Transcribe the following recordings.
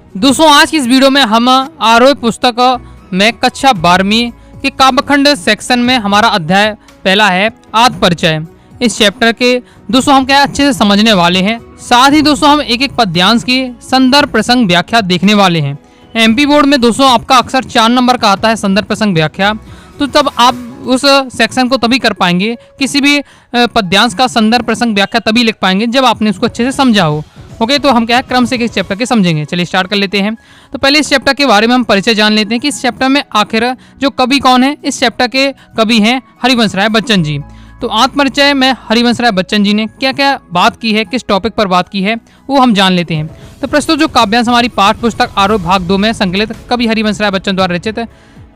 दोस्तों आज की इस वीडियो में हम आरोही पुस्तक में कक्षा 12वीं के काव्यखंड सेक्शन में हमारा अध्याय पहला है आत्म परिचय। इस चैप्टर के दोस्तों हम क्या अच्छे से समझने वाले हैं। साथ ही दोस्तों हम एक एक पद्यांश की संदर्भ प्रसंग व्याख्या देखने वाले हैं। एमपी बोर्ड में दोस्तों आपका अक्सर 4 नंबर का आता है संदर्भ प्रसंग व्याख्या, तो तब आप उस सेक्शन को तभी कर पाएंगे, किसी भी पद्यांश का संदर्भ प्रसंग व्याख्या तभी लिख पाएंगे जब आपने उसको अच्छे से समझा हो। ओके, तो हम क्या है क्रम से इस चैप्टर के समझेंगे। चलिए स्टार्ट कर लेते हैं। तो पहले इस चैप्टर के बारे में हम परिचय जान लेते हैं कि इस चैप्टर में आखिर जो कवि कौन है। इस चैप्टर के कवि हैं हरिवंश राय बच्चन जी। तो आत्मपरिचय में हरिवंश राय बच्चन जी ने क्या क्या बात की है, किस टॉपिक पर बात की है, वो हम जान लेते हैं। तो प्रस्तुत जो काव्यांश हमारी पाठ पुस्तक आरोह भाग 2 में संकलित कवि हरिवंश राय बच्चन द्वारा रचित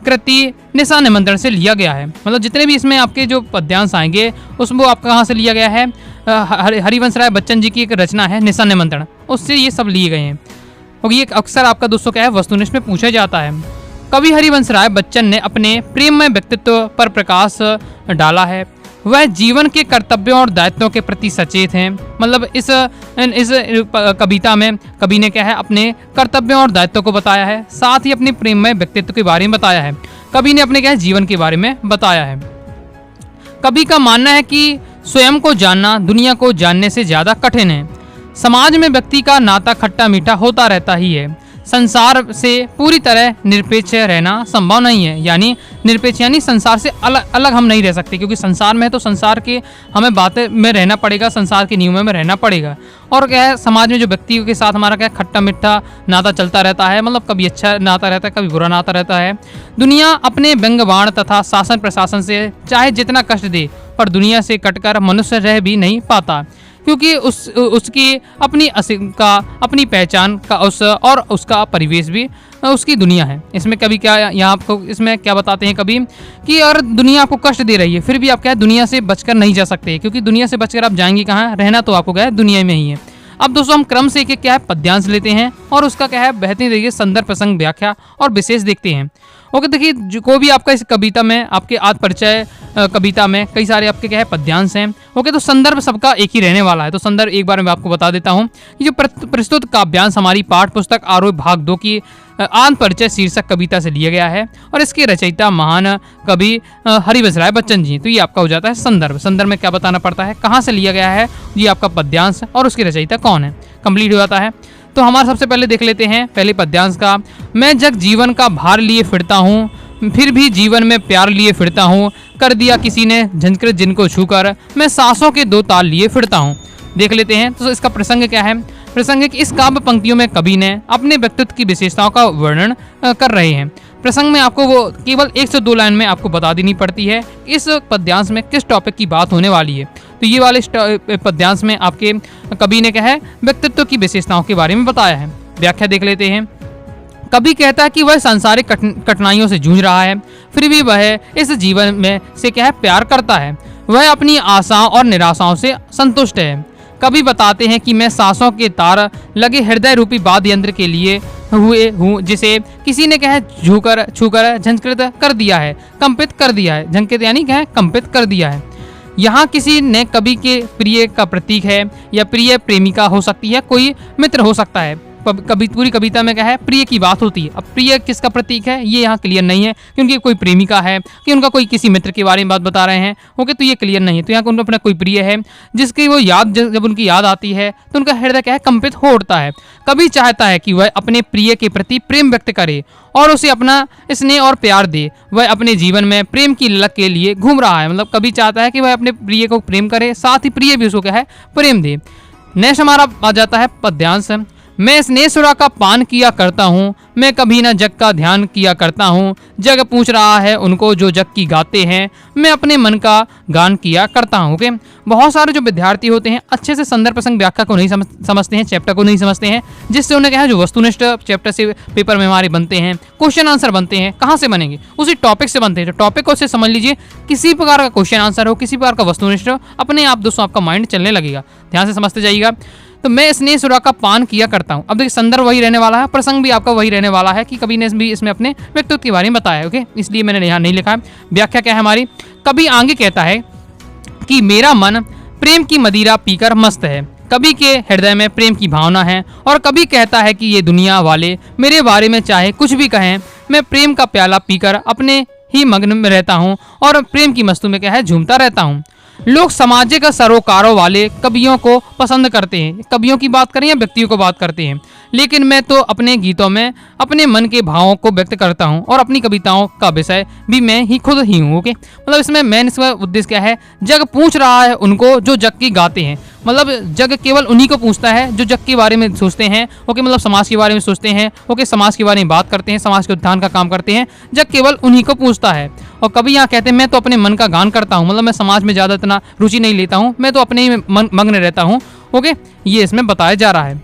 कृति निशा निमंत्रण से लिया गया है। मतलब जितने भी इसमें आपके जो पद्यांश आएंगे उसमें आपका कहाँ से लिया गया है, हरिवंश राय बच्चन जी की एक रचना है निशा निमंत्रण, उससे ये सब लिए गए हैं। और ये अक्सर आपका दोस्तों क्या है वस्तुनिष्ठ में पूछा जाता है। कवि हरिवंश राय बच्चन ने अपने प्रेममय व्यक्तित्व पर प्रकाश डाला है। वह जीवन के कर्तव्यों और दायित्वों के प्रति सचेत हैं। मतलब इस कविता में कवि ने क्या है अपने कर्तव्यों और दायित्वों को बताया है, साथ ही अपने प्रेममय व्यक्तित्व के बारे में बताया है। कवि ने अपने क्या है जीवन के बारे में बताया है। कवि का मानना है कि स्वयं को जानना दुनिया को जानने से ज़्यादा कठिन है। समाज में व्यक्ति का नाता खट्टा मीठा होता रहता ही है। संसार से पूरी तरह निरपेक्ष रहना संभव नहीं है। यानी निरपेक्ष यानी संसार से अलग हम नहीं रह सकते, क्योंकि संसार में है तो संसार के हमें बातें में रहना पड़ेगा, संसार के नियमों में रहना पड़ेगा। और क्या है समाज में जो व्यक्तियों के साथ हमारा क्या खट्टा मीठा नाता चलता रहता है, मतलब कभी अच्छा नाता रहता है कभी बुरा नाता रहता है। दुनिया अपने व्यंग्यबाण तथा शासन प्रशासन से चाहे जितना कष्ट दे, पर दुनिया से कटकर मनुष्य रह भी नहीं पाता, क्योंकि उसकी अपनी अस्मिता अपनी पहचान का और उसका परिवेश भी उसकी दुनिया है। इसमें कभी क्या यहाँ आपको इसमें क्या बताते हैं कभी कि और दुनिया आपको कष्ट दे रही है, फिर भी आप क्या है दुनिया से बचकर नहीं जा सकते, क्योंकि दुनिया से बचकर आप जाएंगे कहाँ, रहना तो आपको क्या है दुनिया में ही है। अब दोस्तों हम क्रम से एक क्या है पद्यांश लेते हैं और उसका क्या है बेहतरीन तरीके संदर्भ प्रसंग व्याख्या और विशेष देखते हैं। ओके, देखिए कोई भी आपका इस कविता में आपके आत्म परिचय कविता में कई सारे आपके क्या है पद्यांश हैं। ओके, तो संदर्भ सबका एक ही रहने वाला है। तो संदर्भ एक बार मैं आपको बता देता हूँ कि जो प्रस्तुत काव्यांश हमारी पाठ पुस्तक आरोह भाग 2 की आत्म परिचय शीर्षक कविता से लिया गया है और इसके रचयिता महान कवि हरिवंश राय बच्चन जी। तो ये आपका हो जाता है संदर्भ। संदर्भ में क्या बताना पड़ता है, कहाँ से लिया गया है, ये आपका पद्यांश और उसकी रचयिता कौन है, कंप्लीट हो जाता है। तो हमारा सबसे पहले देख लेते हैं पहले पद्यांश का। मैं जग जीवन का भार लिए फिरता हूँ, फिर भी जीवन में प्यार लिए फिरता हूँ, कर दिया किसी ने झंझकृत जिनको छूकर, मैं सांसों के 2 ताल लिए फिरता हूँ। देख लेते हैं तो इसका प्रसंग क्या है। प्रसंग है कि इस काव्य पंक्तियों में कवि ने अपने व्यक्तित्व की विशेषताओं का वर्णन कर रहे हैं। प्रसंग में आपको वो केवल 1 से 2 लाइन में आपको बता देनी पड़ती है इस पद्यांश में किस टॉपिक की बात होने वाली है। तो ये वाले पद्यांश में आपके कवि ने क्या है व्यक्तित्व की विशेषताओं के बारे में बताया है। व्याख्या देख लेते हैं। कवि कहता है कि वह सांसारिक कठिनाइयों से जूझ रहा है, फिर भी वह इस जीवन में से क्या है प्यार करता है। वह अपनी आशाओं और निराशाओं से संतुष्ट है। कवि बताते हैं कि मैं सांसों के तार लगे हृदय रूपी वाद्य यंत्र के लिए हुए हूँ, जिसे किसी ने क्या है छूकर झंझकृत कर दिया है, कंपित कर दिया है। झंकृत यानी क्या है कंपित कर दिया है। यहाँ किसी ने कवि के प्रिय का प्रतीक है या प्रिय प्रेमिका हो सकती है, कोई मित्र हो सकता है। कभी पूरी कविता में क्या है प्रिय की बात होती है। अब प्रिय किसका प्रतीक है ये यहाँ क्लियर नहीं है, क्योंकि कोई प्रेमिका है कि उनका कोई किसी मित्र के बारे में बात बता रहे हैं। ओके, तो ये क्लियर नहीं है। तो यहाँ उनका अपना कोई प्रिय है जिसकी वो याद जब उनकी याद आती है तो उनका हृदय क्या है कंपित हो उठता है। कवि चाहता है कि वह अपने प्रिय के प्रति प्रेम व्यक्त करे और उसे अपना स्नेह और प्यार दे। वह अपने जीवन में प्रेम की ललक के लिए घूम रहा है। मतलब कवि चाहता है कि वह अपने प्रिय को प्रेम करे, साथ ही प्रिय भी उसको क्या है प्रेम दे। नेक्स्ट हमारा आ जाता है पद्यांश। मैं स्नेहसुरा का पान किया करता हूँ, मैं कभी ना जग का ध्यान किया करता हूँ। जग पूछ रहा है उनको जो जग की गाते हैं, मैं अपने मन का गान किया करता हूँ। ओके, बहुत सारे जो विद्यार्थी होते हैं अच्छे से संदर्भ प्रसंग व्याख्या को नहीं समझते हैं, चैप्टर को नहीं समझते हैं, जिससे उन्हें क्या है जो वस्तुनिष्ठ चैप्टर से पेपर में हमारे बनते हैं, क्वेश्चन आंसर बनते हैं, कहाँ से बनेंगे उसी टॉपिक से बनते हैं। तो टॉपिक को से समझ लीजिए, किसी प्रकार का क्वेश्चन आंसर हो, किसी प्रकार का वस्तुनिष्ठ हो, अपने आप दोस्तों आपका माइंड चलने लगेगा। ध्यान से समझते जाइएगा। तो मैं स्नेहसुरा का पान किया करता हूँ। अब देखिए संदर्भ वही रहने वाला है, प्रसंग भी आपका वही रहने वाला है कि कवि ने भी इसमें अपने व्यक्तित्व के बारे में बताया है। ओके, इसलिए मैंने यहाँ नहीं लिखा है। व्याख्या क्या है हमारी। कवि आगे कहता है कि मेरा मन प्रेम की मदिरा पीकर मस्त है, कवि के हृदय में प्रेम की भावना है और कवि कहता है कि ये दुनिया वाले मेरे बारे में चाहे कुछ भी कहें, मैं प्रेम का प्याला पीकर अपने ही मग्न में रहता हूँ और प्रेम की मस्तू में क्या है झूमता रहता हूँ। लोग सामाजिक सरोकारों वाले कवियों को पसंद करते हैं, कवियों की बात करें या व्यक्तियों को बात करते हैं, लेकिन मैं तो अपने गीतों में अपने मन के भावों को व्यक्त करता हूँ और अपनी कविताओं का विषय भी मैं ही खुद ही हूँ। ओके, मतलब इसमें मेन इसका उद्देश्य क्या है, जग पूछ रहा है उनको जो जग की गाते हैं, मतलब जग केवल उन्हीं को पूछता है जो जग के बारे में सोचते हैं। ओके, मतलब समाज के बारे में सोचते हैं। ओके, समाज के बारे में बात करते हैं, समाज के उत्थान का काम करते हैं, जग केवल उन्हीं को पूछता है। और कभी यहाँ कहते हैं मैं तो अपने मन का गान करता हूँ, मतलब मैं समाज में ज़्यादा इतना रुचि नहीं लेता हूँ, मैं तो अपने ही मग्न रहता हूँ। ओके, ये इसमें बताया जा रहा है।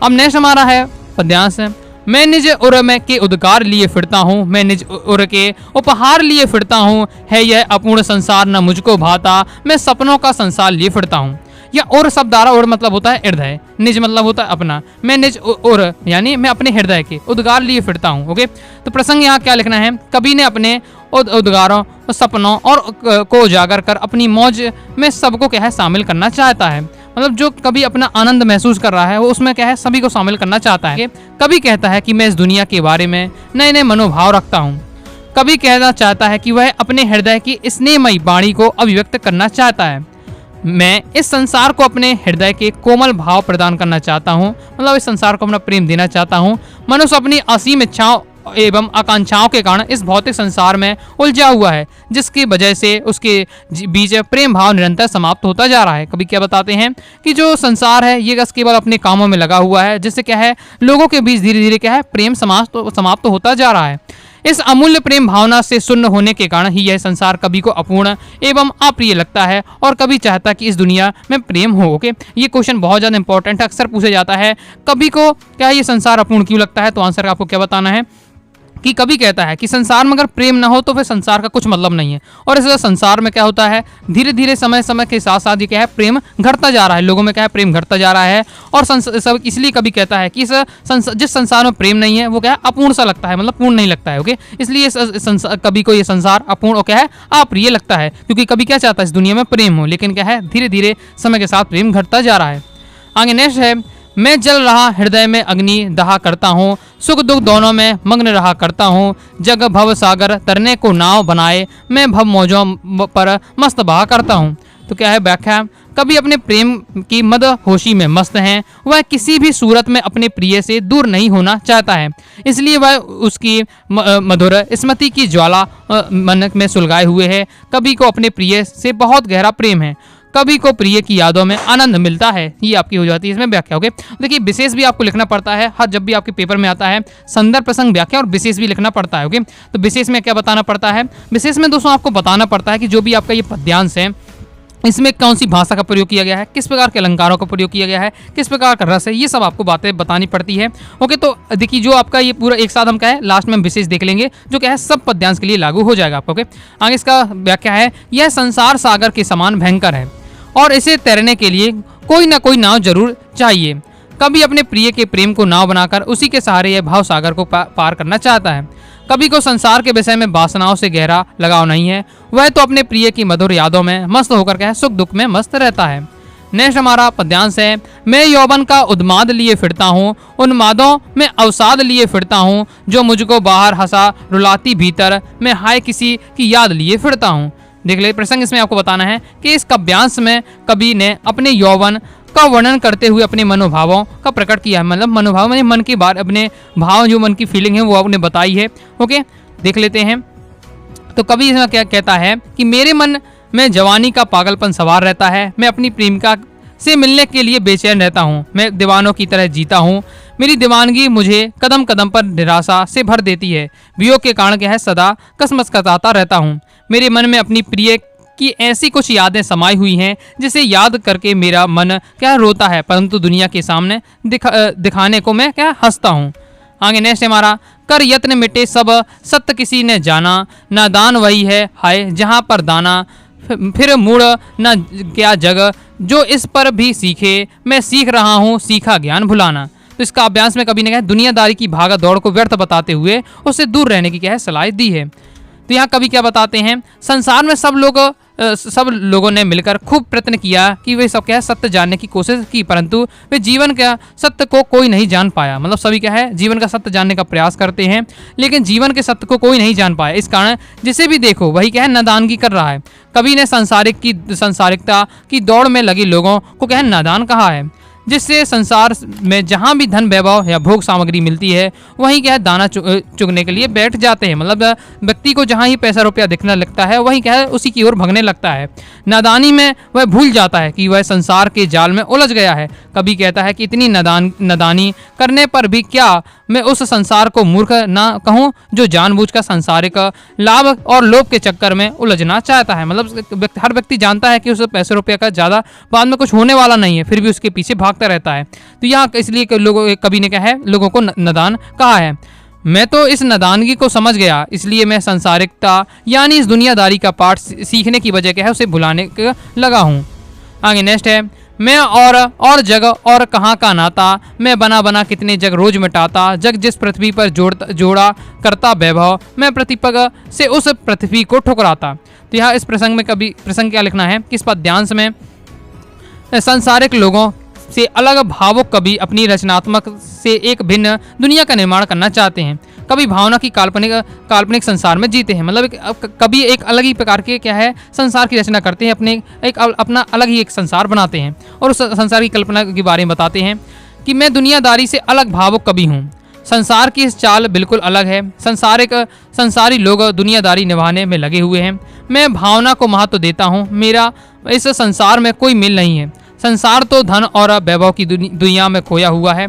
अब नेक्स्ट हमारा है पद्यांश। मैं निज उर में के उद्गार लिए फिरता हूँ, मैं निज उर के उपहार लिए फिरता हूँ, है यह अपूर्ण संसार न मुझको भाता, मैं सपनों का संसार लिए फिरता हूँ। या और शब्द आ रहा, और मतलब होता है हृदय, निज मतलब होता है अपना, मैं निज और यानी मैं अपने हृदय के उद्गार लिए फिरता हूँ। ओके, तो प्रसंग यहाँ क्या लिखना है, कवि ने अपने उद्गारों, सपनों और को उजागर कर अपनी मौज में सबको क्या है शामिल करना चाहता है। मतलब जो कभी अपना आनंद महसूस कर रहा है वो उसमें क्या है सभी को शामिल करना चाहता है। कभी कहता है कि मैं इस दुनिया के बारे में नए नए मनोभाव रखता हूँ। कभी कहना चाहता है कि वह अपने हृदय की स्नेहमयी वाणी को अभिव्यक्त करना चाहता है। मैं इस संसार को अपने हृदय के कोमल भाव प्रदान करना चाहता हूँ, मतलब इस संसार को अपना प्रेम देना चाहता हूँ। मनुष्य अपनी असीम इच्छाओं एवं आकांक्षाओं के कारण इस भौतिक संसार में उलझा हुआ है, जिसकी वजह से उसके बीच प्रेम भाव निरंतर समाप्त होता जा रहा है। कभी क्या बताते हैं कि जो संसार है ये बस केवल अपने कामों में लगा हुआ है, जिससे क्या है लोगों के बीच धीरे धीरे क्या है प्रेम समाप्त होता जा रहा है। इस अमूल्य प्रेम भावना से शून्य होने के कारण ही यह संसार कवि को अपूर्ण एवं अप्रिय लगता है और कभी चाहता कि इस दुनिया में प्रेम हो। ओके, ये क्वेश्चन बहुत ज़्यादा इंपॉर्टेंट है, अक्सर पूछा जाता है, कवि को क्या ये संसार अपूर्ण क्यों लगता है? तो आंसर आपको क्या बताना है कि कवि कहता है कि संसार में अगर प्रेम ना हो तो फिर संसार का कुछ मतलब नहीं है। और इस संसार में क्या होता है, धीरे धीरे समय समय के साथ साथ ये क्या है प्रेम घटता जा रहा है, लोगों में क्या है प्रेम घटता जा रहा है। और सब इसलिए कवि कहता है कि जिस संसार में प्रेम नहीं है वो क्या है अपूर्ण सा लगता है, मतलब पूर्ण नहीं लगता है। ओके, इसलिए कवि को ये संसार अपूर्ण और क्या है अप्रिय लगता है, क्योंकि कवि क्या चाहता है इस दुनिया में प्रेम हो, लेकिन क्या है धीरे धीरे समय के साथ प्रेम घटता जा रहा है। आगे नेक्स्ट है, मैं जल रहा हृदय में अग्नि दहा करता हूँ, सुख दुख दोनों में मग्न रहा करता हूँ, जग भव सागर तरने को नाव बनाए, मैं भव मौजों पर मस्त बहा करता हूँ। तो क्या है व्याख्या, कभी अपने प्रेम की मद होशी में मस्त हैं, वह किसी भी सूरत में अपने प्रिय से दूर नहीं होना चाहता है, इसलिए वह उसकी मधुर स्मृति की ज्वाला मन में सुलगाए हुए है। कवि को अपने प्रिय से बहुत गहरा प्रेम है, कवि को प्रिय की यादों में आनंद मिलता है। ये आपकी हो जाती है इसमें व्याख्या। ओके, देखिए विशेष भी आपको लिखना पड़ता है, हर जब भी आपके पेपर में आता है संदर्भ प्रसंग व्याख्या और विशेष भी लिखना पड़ता है। ओके, तो विशेष में क्या बताना पड़ता है, विशेष में दोस्तों आपको बताना पड़ता है कि जो भी आपका ये पद्यांश है इसमें कौन सी भाषा का प्रयोग किया गया है, किस प्रकार के अलंकारों का प्रयोग किया गया है, किस प्रकार का रस है, ये सब आपको बातें बतानी पड़ती है। ओके, तो देखिए जो आपका ये पूरा एक साथ हम क्या है लास्ट में विशेष देख लेंगे जो क्या है सब पद्यांश के लिए लागू हो जाएगा आपको। ओके, आगे इसका व्याख्या है, यह संसार सागर के समान भयंकर है और इसे तैरने के लिए कोई ना कोई नाव जरूर चाहिए। कवि अपने प्रिय के प्रेम को नाव बनाकर उसी के सहारे यह भाव सागर को पार करना चाहता है। कवि को संसार के विषय में वासनाओं से गहरा लगाव नहीं है, वह तो अपने प्रिय की मधुर यादों में मस्त होकर क्या है सुख दुख में मस्त रहता है। नेक्स्ट हमारा पद्यांश है, मैं यौवन का उन्माद लिए फिरता हूँ, उन्मादों में अवसाद लिए फिरता हूँ, जो मुझको बाहर हंसा रुलाती भीतर, मैं हाय किसी की याद लिए फिरता हूँ। देख ले प्रसंग इसमें आपको बताना है कि इस काव्यांश में कवि ने अपने यौवन का वर्णन करते हुए अपने मनोभावों का प्रकट किया है, मतलब मनोभाव में मन की बात, अपने भाव जो मन की फीलिंग है वो आपने बताई है। ओके, देख लेते हैं। तो कवि इसमें क्या कहता है कि मेरे मन में जवानी का पागलपन सवार रहता है, मैं अपनी प्रेमिका से मिलने के लिए बेचैन रहता हूँ, मैं दीवानों की तरह जीता हूँ, मेरी दीवानगी मुझे कदम कदम पर निराशा से भर देती है, वियोग के कारण क्या है सदा कसमसकता रहता हूँ। मेरे मन में अपनी प्रिय की ऐसी कुछ यादें समाई हुई हैं जिसे याद करके मेरा मन क्या रोता है, परंतु दुनिया के सामने दिखाने को मैं क्या हंसता हूँ। आगे नेक्स्ट हमारा, कर यत्न मिटे सब सत्य किसी ने जाना, नादान वही है हाय जहाँ पर दाना, फिर मुड़ न क्या जग जो इस पर भी सीखे, मैं सीख रहा हूँ सीखा ज्ञान भुलाना। तो इसका अभ्यास में कभी ने क्या दुनियादारी की भागा दौड़ को व्यर्थ बताते हुए उससे दूर रहने की क्या है सलाह दी है। तो यहाँ कवि क्या बताते हैं, संसार में सब लोग सब लोगों ने मिलकर खूब प्रयत्न किया कि वे सब क्या है सत्य जानने की कोशिश की, परंतु वे जीवन का सत्य को कोई नहीं जान पाया। मतलब सभी क्या है जीवन का सत्य जानने का प्रयास करते हैं, लेकिन जीवन के सत्य को कोई नहीं जान पाया। इस कारण जिसे भी देखो वही क्या है नादानगी कर रहा है। कवि ने सांसारिकता की दौड़ में लगे लोगों को क्या है नादान कहा है, जिससे संसार में जहाँ भी धन वैभव या भोग सामग्री मिलती है वहीं क्या है दाना चुगने के लिए बैठ जाते हैं। मतलब व्यक्ति को जहाँ ही पैसा रुपया दिखने लगता है वहीं क्या है उसी की ओर भगने लगता है। नादानी में वह भूल जाता है कि वह संसार के जाल में उलझ गया है। कभी कहता है कि इतनी नादानी करने पर भी क्या मैं उस संसार को मूर्ख ना कहूँ जो जानबूझकर सांसारिक लाभ और लोभ के चक्कर में उलझना चाहता है। मतलब हर व्यक्ति जानता है कि उसे पैसे रुपये का ज़्यादा बाद में कुछ होने वाला नहीं है, फिर भी उसके पीछे भागता रहता है। तो यहाँ इसलिए कवि ने क्या है लोगों को नादान कहा है। मैं तो इस नादानगी को समझ गया, इसलिए मैं सांसारिकता यानी इस दुनियादारी का पाठ सीखने की वजह क्या है उसे भुलाने लगा हूँ। आगे नेक्स्ट है, मैं और जग और कहाँ का नाता, मैं बना बना कितने जग रोज मिटाता, जग जिस पृथ्वी पर जोड़ा करता वैभव, मैं प्रतिपग से उस पृथ्वी को ठुकराता। तो यहाँ इस प्रसंग क्या लिखना है कि इस पद्यांश में सांसारिक लोगों से अलग भावुक कवि अपनी रचनात्मक से एक भिन्न दुनिया का निर्माण करना चाहते हैं। कवि भावना की काल्पनिक संसार में जीते हैं। मतलब कवि एक अलग ही प्रकार के क्या है संसार की रचना करते हैं, अपना अलग ही एक संसार बनाते हैं और उस संसार की कल्पना के बारे में बताते हैं कि मैं दुनियादारी से अलग भावुक कवि हूँ। संसार की इस चाल बिल्कुल अलग है। संसारी लोग दुनियादारी निभाने में लगे हुए हैं, मैं भावना को महत्व देता हूँ। मेरा इस संसार में कोई मिल नहीं है। संसार तो धन और वैभव की दुनिया में खोया हुआ है।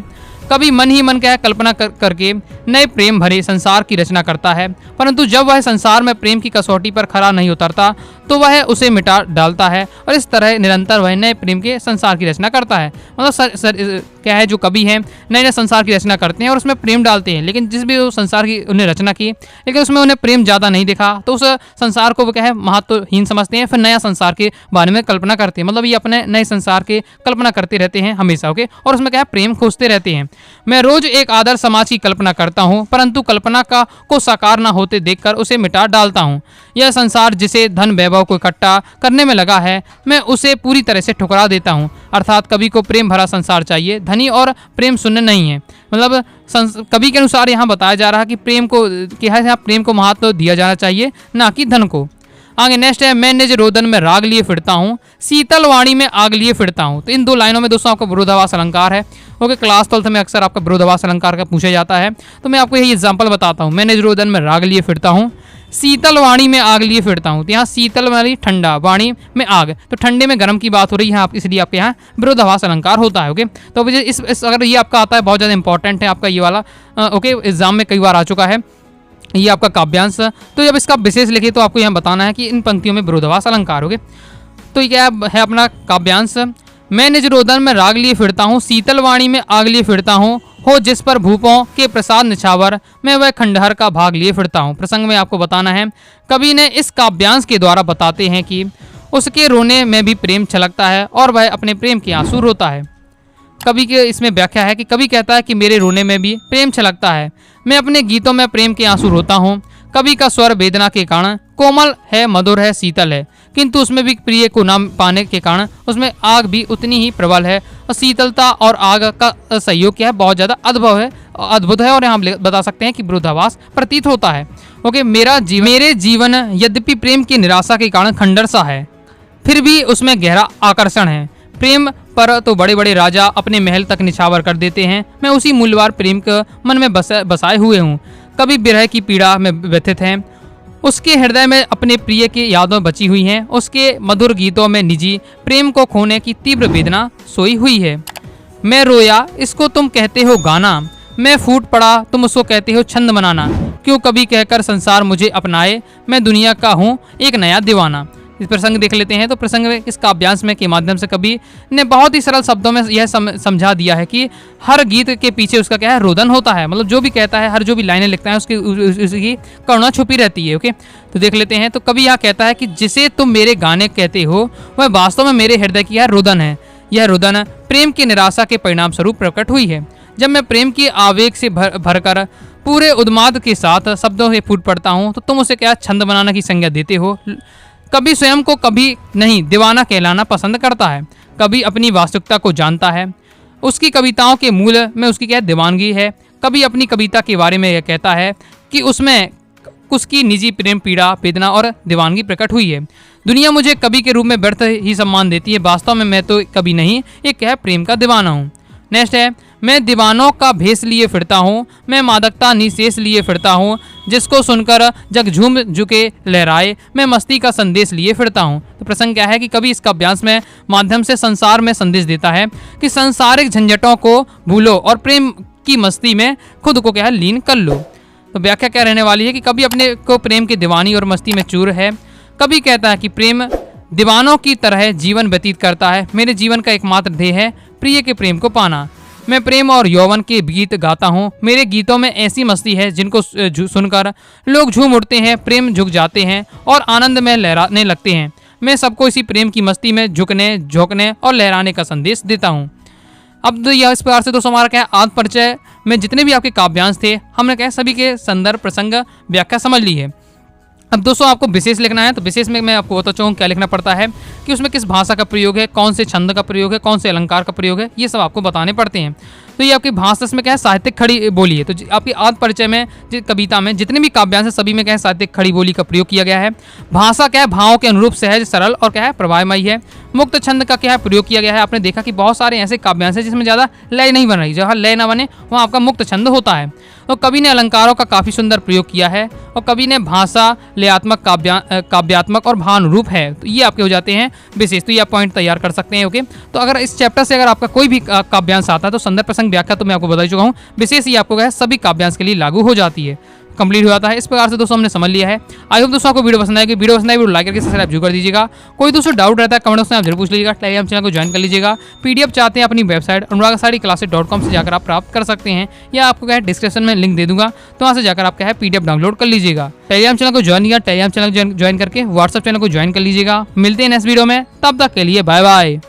कभी मन ही मन क्या कल्पना करके नए प्रेम भरे संसार की रचना करता है, परंतु जब वह संसार में प्रेम की कसौटी पर खरा नहीं उतरता तो वह उसे मिटा डालता है और इस तरह निरंतर वह नए प्रेम के संसार की रचना करता है। मतलब क्या है जो कवि हैं नए नए संसार की रचना करते हैं और उसमें प्रेम डालते हैं, लेकिन जिस भी संसार की उन्हें रचना की लेकिन उसमें उन्हें प्रेम ज़्यादा नहीं दिखा तो उस संसार को वो क्या है महत्वहीन समझते हैं, फिर नया संसार के बारे में कल्पना करते हैं। मतलब ये अपने नए संसार की कल्पना करते रहते हैं हमेशा, ओके, और उसमें क्या है प्रेम खोजते रहते हैं। मैं रोज एक आदर्श समाज की कल्पना करता हूँ, परंतु कल्पना को साकार न होते देखकर उसे मिटा डालता हूँ। यह संसार जिसे धन वैभव को इकट्ठा करने में लगा है, मैं उसे पूरी तरह से ठुकरा देता हूँ। अर्थात कवि को प्रेम भरा संसार चाहिए, धनी और प्रेम शून्य नहीं है। मतलब कवि के अनुसार यहाँ बताया जा रहा है कि प्रेम को महत्व दिया जाना चाहिए, ना कि धन को। आगे नेक्स्ट है, मैं निज रोदन में राग लिए फिरता हूँ, शीतल वाणी में आग लिए फिरता हूँ। तो इन दो लाइनों में दोस्तों आपका विरोधाभास अलंकार है। ओके, क्लास 12 में अक्सर आपका विरोधाभास अलंकार का पूछा जाता है, तो मैं आपको यही एग्जांपल बताता हूँ। मैं निज रोदन में राग लिए फिरता हूँ, शीतल वाणी में आग लिए फिरता हूँ। तो यहाँ शीतल वाली ठंडा, वाणी में आग, तो ठंडे में गर्म की बात हो रही है इसलिए आपके यहाँ विरोधाभास अलंकार होता है। ओके, तो इस अगर ये आपका आता है बहुत ज़्यादा इंपॉर्टेंट है आपका ये वाला, ओके, एग्जाम में कई बार आ चुका है ये आपका काव्यांश। तो जब इसका विशेष लिखे तो आपको यहाँ बताना है कि इन पंक्तियों में विरोधाभास अलंकार। ओके, तो ये क्या है अपना काव्यांश। मैं निज रोदन में राग लिए फिरता हूँ, शीतल वाणी में आग लिए फिरता हूँ, हो जिस पर भूपों के प्रसाद निछावर, मैं वह खंडहर का भाग लिए फिरता हूँ। प्रसंग में आपको बताना है, कवि ने इस काव्यांश के द्वारा बताते हैं कि उसके रोने में भी प्रेम छलकता है और वह अपने प्रेम के आंसू रोता है। कवि के इसमें व्याख्या है कि कवि कहता है कि मेरे रोने में भी प्रेम छलकता है, मैं अपने गीतों में प्रेम के आंसू रोता हूँ। कवि का स्वर वेदना के कारण कोमल है, मधुर है, शीतल है, किंतु उसमें भी प्रिय को न पाने के कारण उसमें आग भी उतनी ही प्रबल है और शीतलता और आग का सहयोग क्या है बहुत ज़्यादा अद्भुत है और यहाँ बता सकते हैं कि विरोधाभास प्रतीत होता है। ओके, मेरे जीवन यद्यपि प्रेम की निराशा के कारण खंडर सा है, फिर भी उसमें गहरा आकर्षण है। प्रेम पर तो बड़े बड़े राजा अपने महल तक निछावर कर देते हैं, मैं उसी मूल्यवान प्रेम के मन में बसाए हुए हूँ। कभी विरह की पीड़ा में व्यथित हैं, उसके हृदय में अपने प्रिय की यादों बची हुई हैं, उसके मधुर गीतों में निजी प्रेम को खोने की तीव्र वेदना सोई हुई है। मैं रोया, इसको तुम कहते हो गाना, मैं फूट पड़ा, तुम उसको कहते हो छंद बनाना। क्यों कभी कहकर संसार मुझे अपनाए, मैं दुनिया का हूँ एक नया दीवाना। इस प्रसंग देख लेते हैं। तो प्रसंग में इस काव्यांश में के माध्यम से कवि ने बहुत ही सरल शब्दों में यह समझा दिया है कि हर गीत के पीछे उसका क्या है रोदन होता है। मतलब जो भी कहता है, हर जो भी लाइनें लिखता है उसकी करुणा छुपी रहती है। ओके, तो देख लेते हैं। तो कवि यहाँ कहता है कि जिसे तुम मेरे गाने कहते हो वह वास्तव में मेरे हृदय की यह रोदन है। यह रोदन प्रेम की निराशा के परिणाम स्वरूप प्रकट हुई है। जब मैं प्रेम की आवेग से भरकर पूरे उन्माद के साथ शब्दों से फूट पड़ता हूँ तो तुम उसे क्या छंद बनाने की संज्ञा देते हो। कभी स्वयं को कभी नहीं दीवाना कहलाना पसंद करता है, कभी अपनी वास्तविकता को जानता है। उसकी कविताओं के मूल में उसकी क्या दीवानगी है। कभी अपनी कविता के बारे में यह कहता है कि उसमें उसकी निजी प्रेम पीड़ा वेदना और दीवानगी प्रकट हुई है। दुनिया मुझे कवि के रूप में व्यर्थ ही सम्मान देती है, वास्तव में मैं तो कवि नहीं, एक है प्रेम का दीवाना हूँ। नेक्स्ट है, मैं दीवानों का भेष लिए फिरता हूँ, मैं मादकता निशेष लिए फिरता हूँ, जिसको सुनकर जग झूम झुके लहराए, मैं मस्ती का संदेश लिए फिरता हूँ। तो प्रसंग क्या है कि कवि इस काव्यांश में माध्यम से संसार में संदेश देता है कि सांसारिक झंझटों को भूलो और प्रेम की मस्ती में खुद को क्या है लीन कर लो। तो व्याख्या क्या रहने वाली है कि कभी अपने को प्रेम की दीवानी और मस्ती में चूर है। कभी कहता है कि प्रेम दीवानों की तरह जीवन व्यतीत करता है, मेरे जीवन का एकमात्र ध्येय है प्रिय के प्रेम को पाना। मैं प्रेम और यौवन के गीत गाता हूँ, मेरे गीतों में ऐसी मस्ती है जिनको सुनकर लोग झूम उठते हैं, प्रेम झुक जाते हैं और आनंद में लहराने लगते हैं। मैं सबको इसी प्रेम की मस्ती में झुकने झोंकने और लहराने का संदेश देता हूँ। अब यह इस प्रकार से दोस्तों हमारा क्या है आत्म परिचय में जितने भी आपके काव्यांश थे हमने क्या है सभी के संदर्भ प्रसंग व्याख्या समझ ली है। अब दोस्तों आपको विशेष लिखना है तो विशेष में मैं आपको बताता हूँ क्या लिखना पड़ता है कि उसमें किस भाषा का प्रयोग है, कौन से छंद का प्रयोग है, कौन से अलंकार का प्रयोग है, ये सब आपको बताने पड़ते हैं। तो ये आपकी भाषा में क्या है साहित्यिक खड़ी बोली है। तो आपकी आत्म परिचय में कविता में जितने भी काव्यांश है सभी में क्या है साहित्यिक खड़ी बोली का प्रयोग किया गया है। भाषा क्या है भावों के अनुरूप सहज सरल और क्या है प्रभावमयी है। मुक्त छंद का क्या है प्रयोग किया गया है। आपने देखा कि बहुत सारे ऐसे काव्यांश है जिसमें ज़्यादा लय नहीं बन रही, जहाँ लय ना बने वहाँ आपका मुक्त छंद होता है। और कवि ने अलंकारों का काफ़ी सुंदर प्रयोग किया है और कवि ने भाषा लयात्मक काव्यात्मक और भावानुरूप है। तो ये आपके हो जाते हैं विशेष। तो ये आप पॉइंट तैयार कर सकते हैं। ओके, तो अगर इस चैप्टर से अगर आपका कोई भी काव्यांश आता है तो संदर्भ प्रसंग व्याख्या तो मैं आपको बता चुका हूँ, विशेष ही आपको क्या है सभी काव्यांश के लिए लागू हो जाती है, कंप्लीट हो जाता है। इस प्रकार से दोस्तों हमने समझ लिया है। आई होप दोस्तों आपको वीडियो पसंद आएगी। वीडियो पसंद आए वीडियो लाइक करके सब्सक्राइब जरूर कर दीजिएगा। कोई दोस्तों डाउट रहता है कमेंट बॉक्स में आप जरूर पूछ लीजिएगा। टेलीग्राम चैनल को ज्वाइन कर लीजिएगा। पीडीएफ चाहते हैं अपनी वेबसाइट anuragsareeclasses.com से जाकर आप प्राप्त कर सकते हैं, या आपको क्या है डिस्क्रिप्शन में लिंक दे दूंगा, तो वहाँ से जाकर आप क्या है पीडीएफ डाउनलोड कर लीजिएगा। टेलीग्राम चैनल को ज्वाइन किया, टेलीग्राम चैनल ज्वाइन करके व्हाट्सएप चैनल को ज्वाइन कर लीजिएगा। मिलते हैं नेक्स्ट वीडियो में, तब तक के लिए बाय बाय।